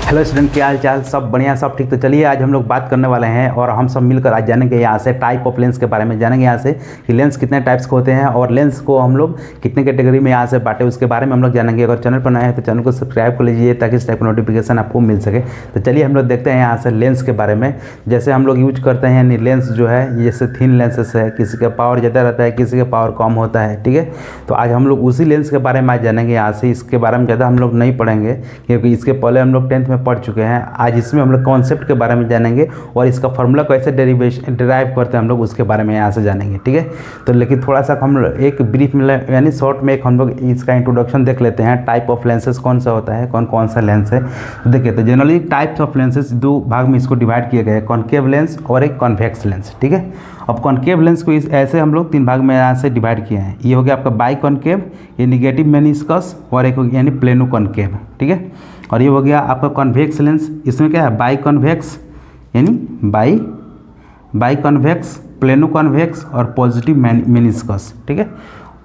Hello student, क्या हाल चाल? सब बढ़िया, सब ठीक। तो चलिए आज हम लोग बात करने वाले हैं और हम सब मिलकर आज जानेंगे यहाँ से टाइप ऑफ लेंस के बारे में। जानेंगे यहाँ से कि लेंस कितने टाइप्स के होते हैं और लेंस को हम लोग कितने कैटेगरी में यहाँ से बांटे, उसके बारे में हम लोग जानेंगे। अगर चैनल पर नए हैं तो चैनल को सब्सक्राइब कर लीजिए ताकि इस टाइप का नोटिफिकेशन आपको मिल सके। तो चलिए हम लोग देखते हैं यहाँ से लेंस के बारे में। जैसे हम लोग यूज करते हैं यानी लेंस जो है जैसे थिन लेंसेस है, किसी का पावर ज़्यादा रहता है, किसी का पावर कम होता है, ठीक है। तो आज हम लोग उसी लेंस के बारे में आज जानेंगे यहाँ से। इसके बारे में ज़्यादा हम लोग नहीं पढ़ेंगे क्योंकि इसके पहले हम लोग 10th में पढ़ चुके हैं। आज इसमें हम लोग कॉन्सेप्ट के बारे में जानेंगे और इसका फार्मूला कैसे डिराइव करते हैं हम लोग उसके बारे में यहाँ से जानेंगे, ठीक है। तो लेकिन थोड़ा सा हम एक ब्रीफ में यानी शॉर्ट में एक हम लोग इसका इंट्रोडक्शन देख लेते हैं। टाइप ऑफ लेंसेज कौन सा होता है, कौन कौन सा लेंस है। तो देखिए, तो जनरली टाइप्स ऑफ लेंसेज दो भाग में इसको डिवाइड किया गया है, कॉनकेव लेंस और एक कॉन्वेक्स लेंस, ठीक है। अब कॉनकेव लेंस को ऐसे हम लोग 3 भाग में यहाँ से डिवाइड किए हैं। ये हो गया आपका बाई कॉनकेव, ये निगेटिव मेनिस्कस और एक हो गया यानी प्लेनो कॉनकेव, ठीक है। और ये हो गया आपका कॉन्वेक्स लेंस। इसमें क्या है, बाई कॉन्वेक्स यानी बाई कॉन्वेक्स, प्लेनो कॉन्वेक्स और पॉजिटिव मेनिस्कस, ठीक है।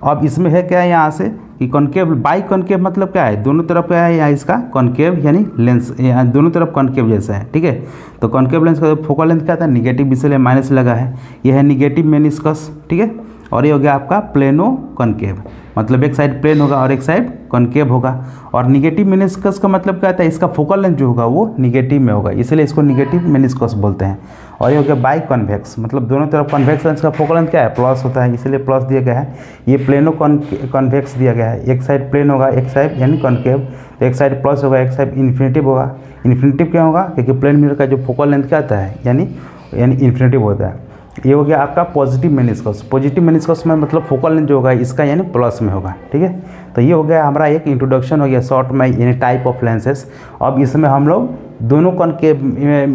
अब इसमें है क्या है यहाँ से कि कॉनकेव, बाई कॉनकेव मतलब क्या है, दोनों तरफ क्या है यहाँ इसका कॉनकेव यानी लेंस यहाँ दोनों तरफ कॉनकेव जैसा है, ठीक है। तो कॉनकेव लेंस का फोकल लेंथ क्या था, निगेटिव, इसलिए माइनस लगा है। यह है निगेटिव मेनिस्कस, ठीक है। और ये हो गया आपका प्लेनो कॉनकेव, मतलब एक साइड प्लेन होगा और एक साइड कॉनकेव होगा। और निगेटिव मेनिस्कस का मतलब क्या होता है, इसका फोकल लेंथ जो होगा वो निगेटिव में होगा, इसलिए इसको निगेटिव मेनिस्कस बोलते हैं। और ये हो गया बाई कॉन्वेक्स, मतलब दोनों तरफ कॉन्वेक्स लेंस का फोकल लेंथ क्या है, प्लस होता है, इसलिए प्लस दिया गया है। ये प्लेनो कॉन्वेक्स दिया गया है, एक साइड प्लेन होगा एक साइड यानी कॉनकेव, तो एक साइड प्लस होगा एक साइड इन्फिनेटिव होगा। इन्फिनेटिव क्या होगा, क्योंकि प्लेन मिरर का जो फोकल लेंथ क्या आता है यानी इन्फिनेटिव होता है। ये हो गया आपका पॉजिटिव मेनिस्कस। पॉजिटिव मेनिस्कस में मतलब फोकल लेंथ जो होगा इसका यानी प्लस में होगा, ठीक है। तो ये हो गया हमारा एक इंट्रोडक्शन हो गया शॉर्ट में यानी टाइप ऑफ लेंसेस। अब इसमें हम लोग दोनों कॉनकेव,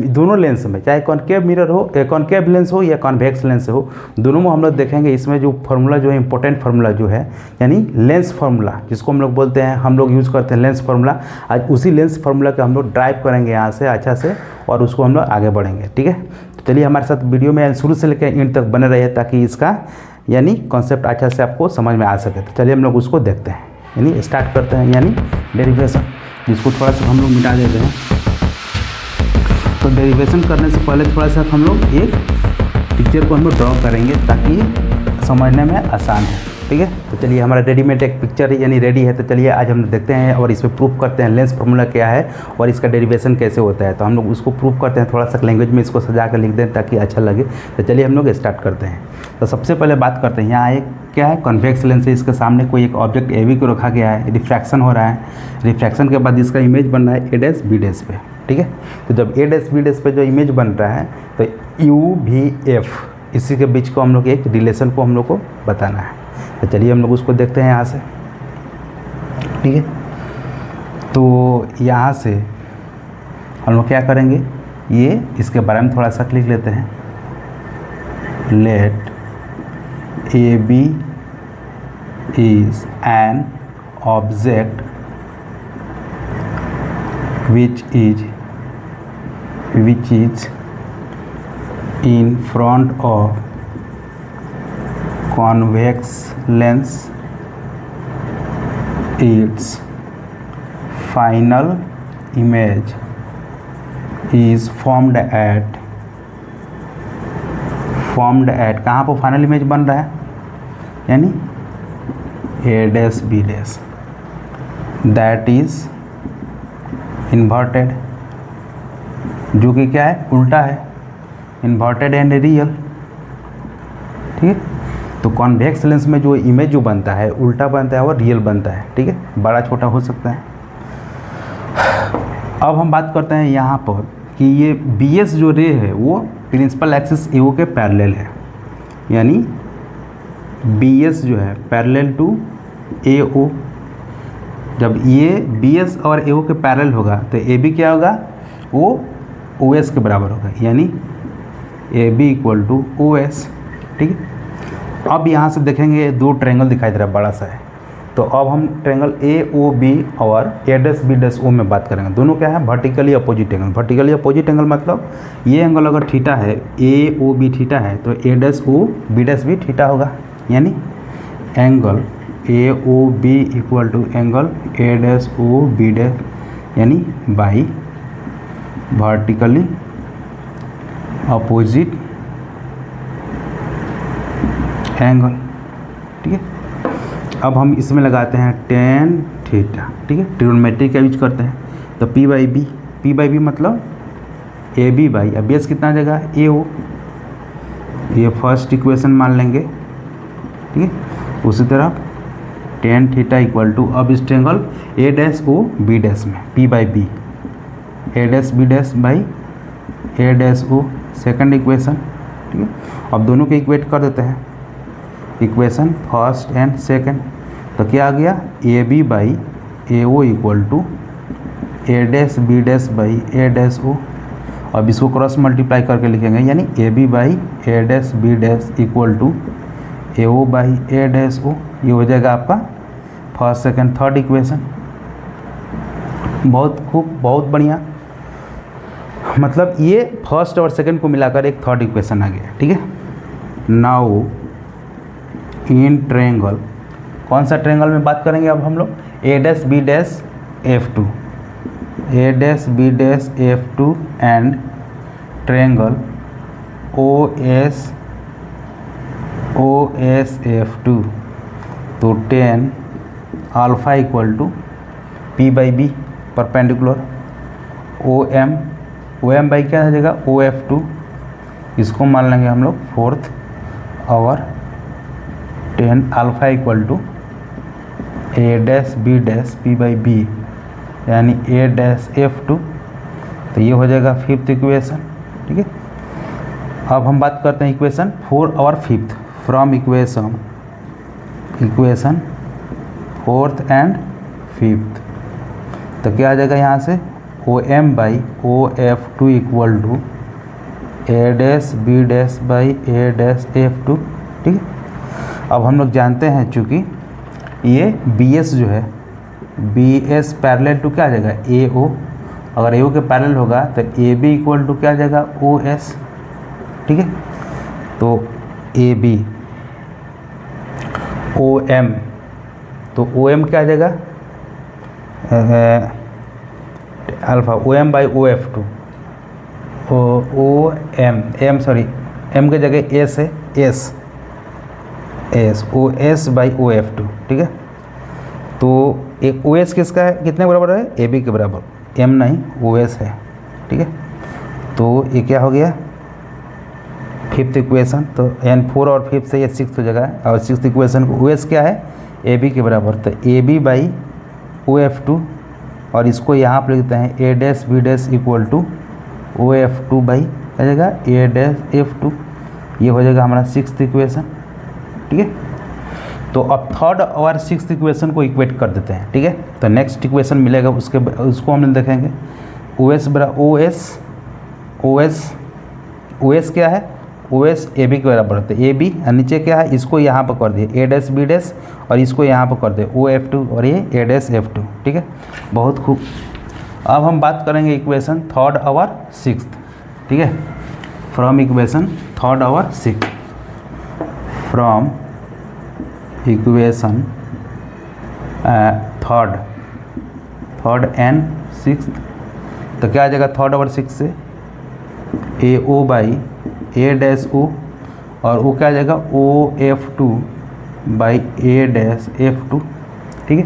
दोनों लेंस में चाहे कॉनकेव मिरर हो, कॉनकेव लेंस हो या कॉन्वेक्स लेंस हो, दोनों में हम लोग देखेंगे इसमें जो फार्मूला जो है इंपॉर्टेंट फार्मूला जो है यानी लेंस फार्मूला, जिसको हम लोग बोलते हैं, हम लोग यूज़ करते हैं लेंस फार्मूला। आज उसी लेंस फार्मूला का हम लोग ड्राइव करेंगे यहाँ से अच्छा से और उसको हम लोग आगे बढ़ेंगे, ठीक है। तो चलिए हमारे साथ वीडियो में शुरू से लेकर एंड तक बने रहिए ताकि इसका यानी कॉन्सेप्ट अच्छा से आपको समझ में आ सके। तो चलिए हम लोग उसको देखते हैं, यानी स्टार्ट करते हैं यानी डेरिवेशन, जिसको थोड़ा सा हम लोग मिटा देते हैं। तो डेरिवेशन करने से पहले थोड़ा सा हम लोग एक पिक्चर को हम लोग ड्रॉ करेंगे ताकि समझने में आसान है, ठीक है। तो चलिए हमारा रेडीमेड एक पिक्चर यानी रेडी है। तो चलिए आज हम देखते हैं और इसमें प्रूफ करते हैं लेंस फार्मूला क्या है और इसका डेरिवेशन कैसे होता है। तो हम लोग उसको प्रूफ करते हैं, थोड़ा सा लैंग्वेज में इसको सजा कर लिख दें ताकि अच्छा लगे। तो चलिए हम लोग स्टार्ट करते हैं। तो सबसे पहले बात करते हैं, यहाँ एक क्या है कॉन्वेक्स लेंस है, इसके सामने कोई एक ऑब्जेक्ट ए बी को रखा गया है, रिफ्रैक्शन हो रहा है। रिफ्रैक्शन के बाद इसका इमेज बन रहा है ए डैश बी डैश पे, ठीक है। तो जब ए डैश बी डैश पे जो इमेज बन रहा है तो यू वी एफ इसी के बीच को हम लोग एक रिलेशन को हम लोग को बताना है। तो चलिए हम लोग उसको देखते हैं यहाँ से, ठीक है। तो यहाँ से हम लोग क्या करेंगे, ये इसके बारे में थोड़ा सा लिख लेते हैं। Let A B is an object which is in front of convex lens. Its final image is formed at कहाँ पर फाइनल इमेज बन रहा है यानी A dash B dash, that is inverted, जो कि क्या है उल्टा है, इन्वर्टेड एंड रियल, ठीक है। तो कॉन्वेक्स लेंस में जो इमेज जो बनता है उल्टा बनता है और रियल बनता है, ठीक है, बड़ा छोटा हो सकता है। अब हम बात करते हैं यहाँ पर कि ये बी एस जो रे है वो प्रिंसिपल एक्सिस ए ओ के पैरेलल है, यानी बी एस जो है पैरेलल टू ए ओ। जब ये बी एस और ए ओ के पैरेलल होगा तो ए बी क्या होगा, वो ओ एस के बराबर होगा, यानी A B equal to O S, ठीक है। अब यहाँ से देखेंगे 2 ट्रायंगल दिखाई दे रहा है, बड़ा सा है। तो अब हम ट्रायंगल ए ओ बी और A dash B dash O में बात करेंगे। दोनों क्या है, vertically opposite angle. Vertically opposite angle मतलब ये एंगल अगर थीटा है, ए ओ बी थीटा है, तो A dash O B dash भी थीटा होगा, यानी angle A O B equal to angle A dash O B dash, यानी बाई वर्टिकली अपोजिट एंगल। ठीक है, अब हम इसमें लगाते हैं टेन थीटा। ठीक है, ट्रिग्नोमेट्री का यूज करते हैं। तो पी बाई बी मतलब ए बी बाई, अब बेस कितना आ जाएगा ए ओ, ये फर्स्ट इक्वेशन मान लेंगे। ठीक है, उसी तरह टेन थीटा इक्वल टू, अब इस triangle A dash O B dash में P by B, A dash B dash by A dash O, second equation. ठीक है, अब दोनों को इक्वेट कर देते हैं, इक्वेशन फर्स्ट एंड सेकंड। तो क्या आ गया A B by A O equal to A dash B dash by A dash O. अब इसको क्रॉस मल्टीप्लाई करके लिखेंगे, यानी A B by A dash B dash equal to A O by A dash O. ये हो जाएगा आपका first second third equation. बहुत खूब, बहुत बढ़िया। मतलब ये फर्स्ट और सेकंड को मिलाकर एक थर्ड इक्वेशन आ गया। ठीक है, नाउ इन ट्रायंगल, कौन सा ट्रायंगल में बात करेंगे अब हम लोग, A dash B dash F two, A dash B dash F two and triangle O S F two. तो tan alpha equal to P by B perpendicular O M by क्या आ जाएगा ओ एफ टू, इसको मान लेंगे हम लोग fourth, और tan alpha equal to A dash B dash P by B, यानी ए डैश एफ टू। तो ये हो जाएगा फिफ्थ इक्वेशन। ठीक है, अब हम बात करते हैं इक्वेशन फोर और fifth. From equation fourth and fifth, तो क्या आ जाएगा यहाँ से O M by O F two equal to A dash B dash by A dash F two. ठीक है, अब हम लोग जानते हैं चूँकि ये बी एस जो है, बी एस पैरेलल टू क्या आ जाएगा ए ओ, अगर ए ओ के पैरेलल होगा तो ए बी इक्वल टू क्या आ जाएगा ओ एस। ठीक है, तो ए बी ओ एम, तो ओ एम क्या आ जाएगा alpha O M by O F two, O M sorry M की जगह एस है, S O S by O F two. ठीक है, तो एक ओ एस किसका है, कितने बराबर है ए बी के बराबर, एम नहीं ओ एस है। ठीक है, तो ये क्या हो गया फिफ्थ इक्वेशन। तो एन फोर और फिफ्थ से ये सिक्स हो जाएगा, और सिक्स इक्वेशन को ओ एस क्या है ए बी के बराबर, तो A B by O F two, और इसको यहाँ पर लिखते हैं A dash B dash equal to O F two by आ जाएगा ए डैश एफ टू। ये हो जाएगा हमारा सिक्स्थ इक्वेशन। ठीक है, तो अब थर्ड और सिक्स्थ इक्वेशन को इक्वेट कर देते हैं। ठीक है, तो नेक्स्ट इक्वेशन मिलेगा उसको हम देखेंगे ओ एस बराबर ओ एस क्या है ओ एस ए बी के बराबर होते ए बी, और नीचे क्या है इसको यहाँ पर कर दिए ए डैश बी डैश, और इसको यहाँ पर कर दिए ओ एफ टू, और ये ए डैश एफ टू। ठीक है, बहुत खूब। अब हम बात करेंगे इक्वेशन थर्ड और सिक्स्थ। ठीक है, फ्रॉम इक्वेशन थर्ड और sixth, from equation third and sixth, तो क्या आ जाएगा थर्ड और सिक्स से ए ओ बाई ए डैश ओ, और वो क्या आ जाएगा O F two by A dash F two. ठीक है,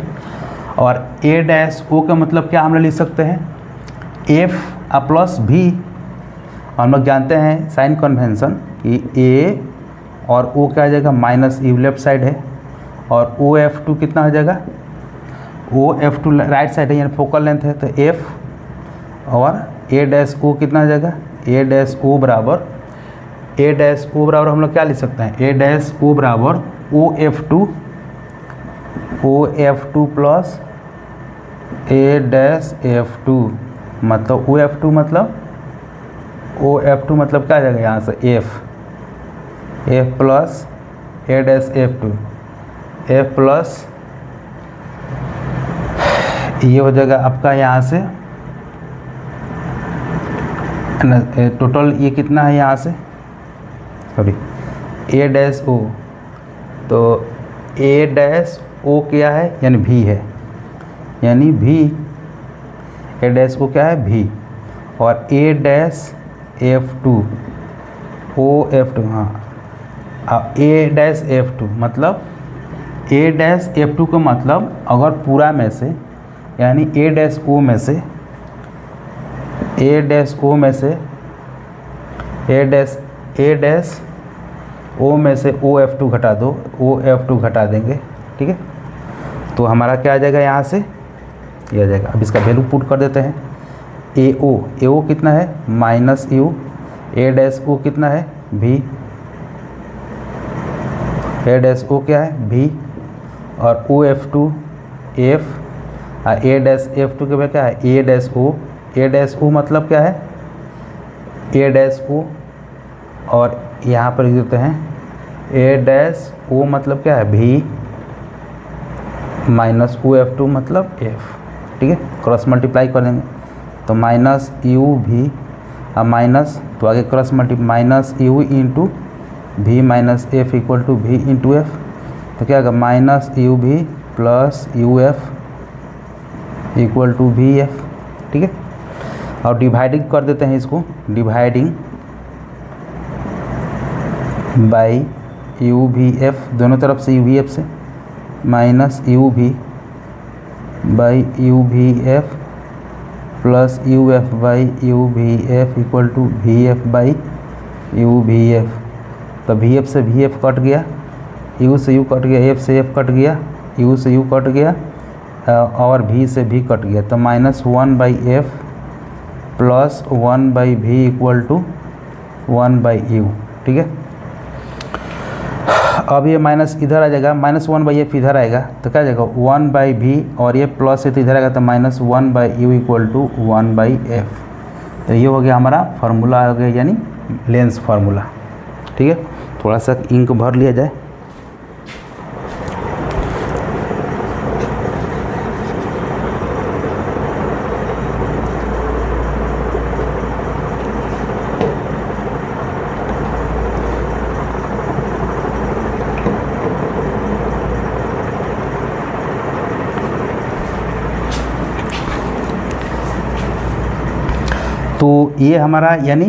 और ए डैश ओ का मतलब क्या हम लोग लिख सकते हैं एफ प्लस भी। हम लोग जानते हैं साइन कन्वेंशन कि ए और ओ क्या आ जाएगा माइनस यू लेफ्ट साइड है, और ओ एफ टू कितना हो जाएगा O F two right side है, यानी फोकल लेंथ है, तो एफ, और ए डैश ओ कितना हो जाएगा ए डैश ओ बराबर हम लोग क्या लिख सकते हैं ए डैश ओ बराबर ओ F two plus A dash F to, मतलब ओ एफ टू मतलब क्या आ जाएगा यहाँ से F plus A dash F two, F plus ये हो जाएगा आपका यहाँ से टोटल ये कितना है यहाँ से सॉरी ए डैश ओ, तो ए डैश ओ क्या है यानी भी है, यानी भी ए डैश ओ क्या है भी, और A dash F two O F two, हाँ ए डैश एफ टू मतलब ए डैश एफ टू का मतलब अगर पूरा में से यानी ए डैश ओ में से ए डैश ओ में से ए डैश ओ में से ओ एफ टू घटा दो, ओ एफ टू घटा देंगे, ठीक है। तो हमारा क्या आ जाएगा यहाँ से, ये आ जाएगा। अब इसका वैल्यू पुट कर देते हैं। ए ओ कितना है minus U, A dash O कितना है भी, ए डैश ओ क्या है भी, और ओ F two F, A dash F to के बाद क्या है ए डैश ओ, ए डैश ओ मतलब क्या है ए डैश ओ, और यहाँ पर लिख देते हैं ए डैश ओ मतलब क्या है भी माइनस ओ एफ टू मतलब एफ, ठीक है। क्रॉस मल्टीप्लाई कर देंगे तो माइनस यू भी माइनस, तो आगे cross multiply minus U into V minus F equal to V into F, तो क्या होगा minus U V plus U F equal to V F, ठीक है। और डिवाइडिंग कर देते हैं इसको, dividing by U V F, दोनों तरफ से यू भी एफ से, minus U V by U V F plus U F by U V F equal to V F by U V F. तो V F से V F cut गया, U से U cut गया, F से F cut गया, U से U cut गया, और भी से भी कट गया, तो minus one by F plus one by V equal to one by U, ठीक है। अब ये माइनस इधर आ जाएगा, माइनस वन बाई एफ इधर आएगा तो क्या आ जाएगा वन बाई भी, और ये प्लस है तो इधर आएगा तो minus one by U equal to one by F. तो ये हो गया हमारा फार्मूला, हो गया यानी लेंस फार्मूला, ठीक है। थोड़ा सा इंक भर लिया जाए। तो ये हमारा यानी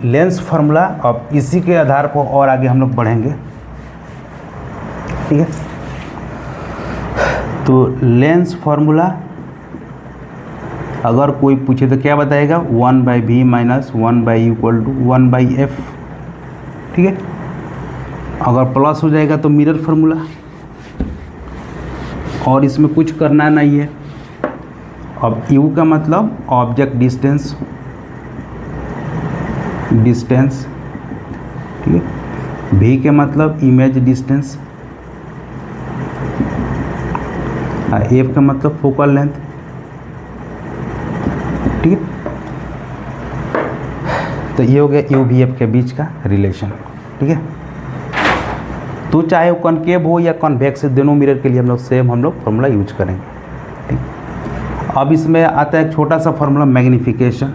लेंस फार्मूला। अब इसी के आधार पर और आगे हम लोग बढ़ेंगे, ठीक है। तो लेंस फार्मूला अगर कोई पूछे तो क्या बताएगा, one by V minus one by equal to one by F, ठीक है। अगर प्लस हो जाएगा तो मिरर फार्मूला, और इसमें कुछ करना नहीं है। अब यू का मतलब ऑब्जेक्ट डिस्टेंस, ठीक है। भी के मतलब इमेज डिस्टेंस, एफ का मतलब फोकल लेंथ, ठीक है। तो ये हो गया यू भी एफ के बीच का रिलेशन, ठीक है। तो चाहे वो कॉनकेव हो या कॉन्वेक्स, दोनों मिरर के लिए हम लोग सेम फार्मूला यूज करेंगे, ठीक। अब इसमें आता है एक छोटा सा फार्मूला मैग्नीफिकेशन।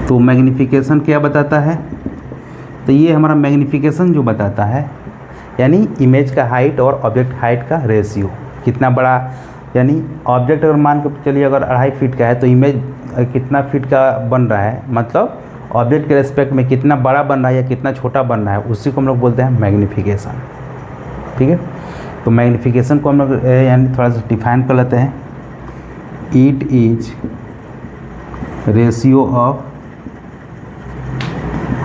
तो मैग्नीफिकेशन क्या बताता है, तो ये हमारा मैग्नीफिकेशन जो बताता है यानी इमेज का हाइट और ऑब्जेक्ट हाइट का रेशियो कितना बड़ा, यानी ऑब्जेक्ट अगर मान के चलिए अगर 2.5 फीट का है तो इमेज कितना फीट का बन रहा है, मतलब ऑब्जेक्ट के रेस्पेक्ट में कितना बड़ा बन रहा है या कितना छोटा बन रहा है, उसी को हम लोग बोलते हैं मैग्नीफिकेशन, ठीक है। तो मैग्नीफिकेशन को हम लोग यानी थोड़ा सा डिफाइन कर लेते हैं। It is ratio of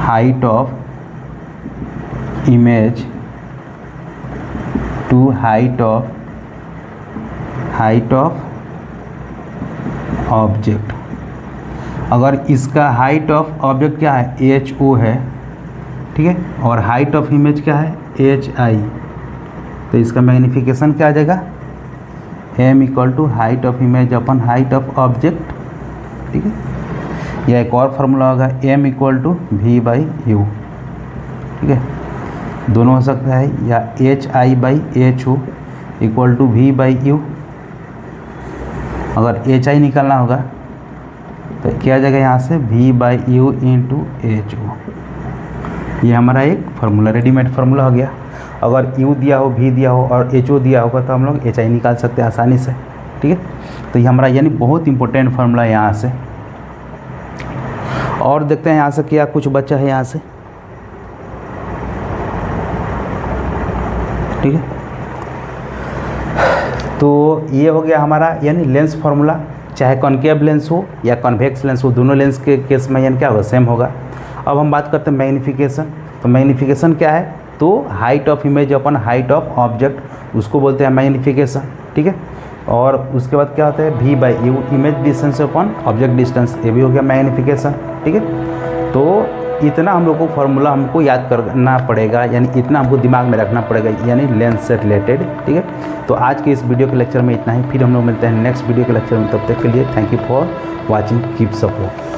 height of image to height of object। अगर इसका हाइट ऑफ ऑब्जेक्ट क्या है एच ओ है, ठीक है, और हाइट ऑफ इमेज क्या है एच आई, तो इसका मैग्नीफिकेशन क्या आ जाएगा M equal to height of image upon height of object, ठीक है। या एक और फार्मूला होगा m equal to V by U, ठीक है। दोनों हो सकता है, या H I by H O equal to V by U. अगर एच आई निकालना होगा तो क्या आ जाएगा यहाँ से v by U into H O. ये हमारा एक फार्मूला रेडीमेड फार्मूला हो गया। अगर u दिया हो v दिया हो और एच ओ दिया होगा तो हम लोग एच आई निकाल सकते हैं आसानी से, ठीक है। तो ये हमारा यानी बहुत इंपॉर्टेंट फार्मूला है यहाँ से। और देखते हैं यहाँ से क्या कुछ बचा है यहाँ से, ठीक है। तो ये हो गया हमारा यानी लेंस फार्मूला, चाहे कॉनकेव लेंस हो या कॉन्वेक्स लेंस हो, दोनों लेंस के केस में यानी क्या होगा, सेम होगा। अब हम बात करते हैं मैग्नीफिकेशन। तो मैग्नीफिकेशन क्या है, तो height of image upon height of object, उसको बोलते हैं मैग्नीफिकेशन, ठीक है। और उसके बाद क्या होता है, v by you, image distance upon object distance, ये भी हो गया मैग्नीफिकेशन, ठीक है। तो इतना हम लोग को फार्मूला हमको याद करना पड़ेगा, यानी इतना हमको दिमाग में रखना पड़ेगा, यानी लेंस से रिलेटेड, ठीक है। तो आज के इस वीडियो के लेक्चर में इतना ही, फिर हम लोग मिलते हैं नेक्स्ट वीडियो के लेक्चर में। तब तक के लिए thank you for watching, keep support.